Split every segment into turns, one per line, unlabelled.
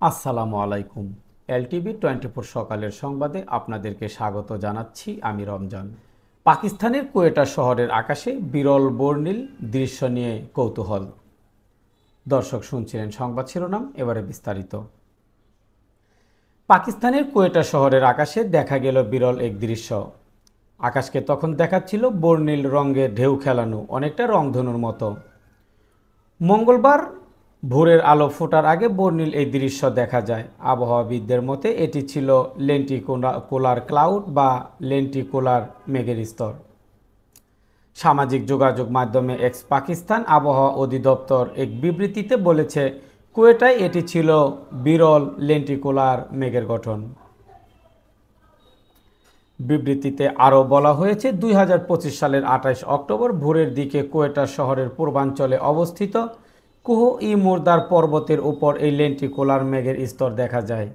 আসসালামু আলাইকুম। এলটিভি 24 সকালের সংবাদে আপনাদেরকে স্বাগত জানাচ্ছি আমি রমজান। পাকিস্তানের কোয়েটা শহরের আকাশে বিরল বর্ণিল দৃশ্য নিয়ে কৌতূহল। দর্শক শুনছিলেন সংবাদ শিরোনাম, এবারে বিস্তারিত। পাকিস্তানের কোয়েটা শহরের আকাশে দেখা গেল বিরল এক দৃশ্য। আকাশকে তখন দেখাচ্ছিল বর্ণিল রঙের ঢেউ খেলানো, অনেকটা রংধনুর মতো। মঙ্গলবার ভোরের আলো ফোটার আগে বর্ণিল এই দৃশ্য দেখা যায়। আবহাওয়াবিদদের মতে এটি ছিল লেন্টিকুলার ক্লাউড বা লেন্টিকুলার মেঘের স্তর। সামাজিক যোগাযোগ মাধ্যমে এক্স পাকিস্তান আবহাওয়া অধিদপ্তর এক বিবৃতিতে বলেছে, কুয়েটায় এটি ছিল বিরল লেন্টিকুলার মেঘের গঠন। বিবৃতিতে আরও বলা হয়েছে, 2025 সালের 28 অক্টোবর ভোরের দিকে কোয়েটা শহরের পূর্বাঞ্চলে অবস্থিত কুহ-ই-মুর্দার পর্বতের উপর এই লেন্টিকুলার মেঘের স্তর দেখা যায়।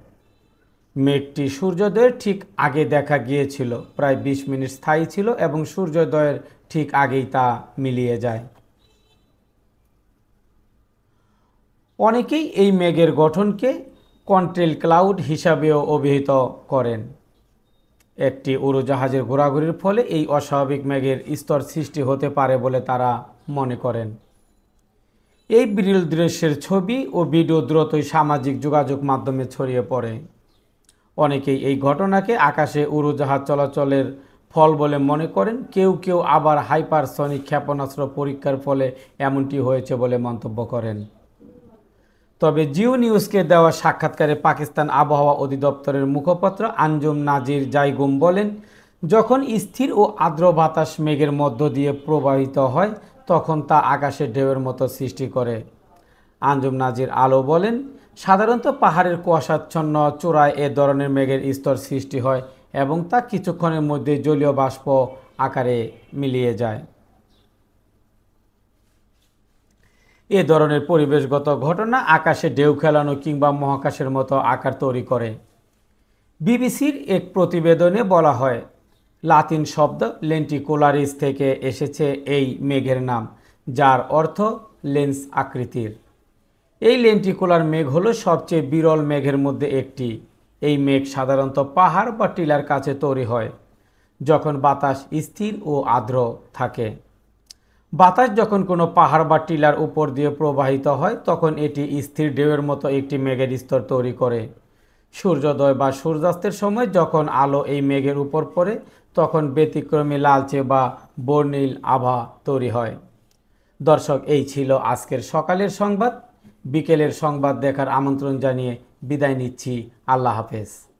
মেঘটি সূর্যোদয়ের ঠিক আগে দেখা গিয়েছিল, প্রায় 20 মিনিট স্থায়ী ছিল এবং সূর্যোদয়ের ঠিক আগেই তা মিলিয়ে যায়। অনেকেই এই মেঘের গঠনকে কন্ট্রেল ক্লাউড হিসাবেও অভিহিত করেন। একটি উড়োজাহাজের ঘোরাঘুরির ফলে এই অস্বাভাবিক মেঘের স্তর সৃষ্টি হতে পারে বলে তারা মনে করেন। এই বিরল দৃশ্যের ছবি ও ভিডিও দ্রুতই সামাজিক যোগাযোগ মাধ্যমে ছড়িয়ে পড়ে। অনেকেই এই ঘটনাকে আকাশে উড়োজাহাজ চলাচলের ফল বলে মনে করেন। কেউ কেউ আবার হাইপারসনিক ক্ষেপণাস্ত্র পরীক্ষার ফলে এমনটি হয়েছে বলে মন্তব্য করেন। তবে জিও নিউজকে দেওয়া সাক্ষাৎকারে পাকিস্তান আবহাওয়া অধিদপ্তরের মুখপাত্র আঞ্জুম নাজির জাইগুম বলেন, যখন স্থির ও আর্দ্র বাতাস মেঘের মধ্য দিয়ে প্রবাহিত হয় তখন তা আকাশে ঢেউয়ের মতো সৃষ্টি করে। আঞ্জুম নাজির আলো বলেন, সাধারণত পাহাড়ের কুয়াশাচ্ছন্ন চূড়ায় এ ধরনের মেঘের স্তর সৃষ্টি হয় এবং তা কিছুক্ষণের মধ্যে জলীয় বাষ্প আকারে মিলিয়ে যায়। এ ধরনের পরিবেশগত ঘটনা আকাশে ঢেউ খেলানো কিংবা মহাকাশের মতো আকার তৈরি করে। বিবিসির এক প্রতিবেদনে বলা হয়, লাতিন শব্দ লেন্টিকুলারিস থেকে এসেছে এই মেঘের নাম, যার অর্থ লেন্স আকৃতির। এই লেন্টিকুলার মেঘ হলো সবচেয়ে বিরল মেঘের মধ্যে একটি। এই মেঘ সাধারণত পাহাড় বা টিলার কাছে তৈরি হয় যখন বাতাস স্থির ও আর্দ্র থাকে। বাতাস যখন কোনো পাহাড় বা টিলার উপর দিয়ে প্রবাহিত হয় তখন এটি স্থির ঢেউয়ের মতো একটি মেঘের স্তর তৈরি করে। সূর্যোদয় বা সূর্যাস্তের সময় যখন আলো এই মেঘের উপর পড়ে তখন ব্যতিক্রমী লালচে বা বর্ণিল আভা তৈরি হয়। দর্শক, এই ছিল আজকের সকালের সংবাদ। বিকেলের সংবাদ দেখার আমন্ত্রণ জানিয়ে বিদায় নিচ্ছি। আল্লাহ হাফেজ।